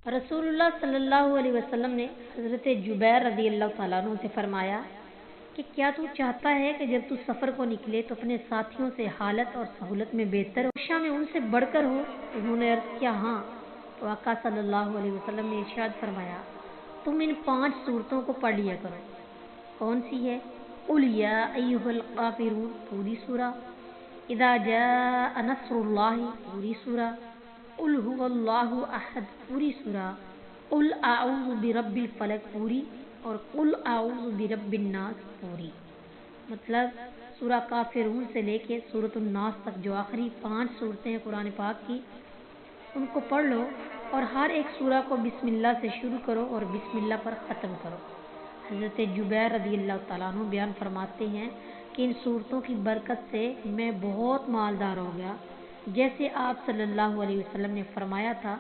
رسول اللہ صلی اللہ علیہ وسلم نے حضرت جبیر رضی اللہ تعالیٰ عنہ سے فرمایا کہ کیا تو چاہتا ہے کہ جب تو سفر کو نکلے تو اپنے ساتھیوں سے حالت اور سہولت میں بہتر ہو، عائشہ میں ان سے بڑھ کر ہو؟ انہوں نے عرض کیا ہاں۔ تو آقا صلی اللہ علیہ وسلم نے ارشاد فرمایا تم ان 5 صورتوں کو پڑھ لیا کرو۔ کون سی ہے؟ قل یا ایھا الکافرون پوری سورہ، اذا جاء نصر اللہ پوری سورہ، قل هو اللہ احد پوری سورہ، قل اعوذ برب الفلق پوری، اور قل اعوذ برب الناس پوری۔ مطلب سورہ کافرون سے لے کے سورۃ الناس تک جو آخری 5 صورتیں ہیں قرآن پاک کی، ان کو پڑھ لو اور ہر ایک سورہ کو بسم اللہ سے شروع کرو اور بسم اللہ پر ختم کرو۔ حضرت جبیر رضی اللہ تعالیٰ عنہ بیان فرماتے ہیں کہ ان صورتوں کی برکت سے میں بہت مالدار ہو گیا، جیسے آپ صلی اللہ علیہ وسلم نے فرمایا تھا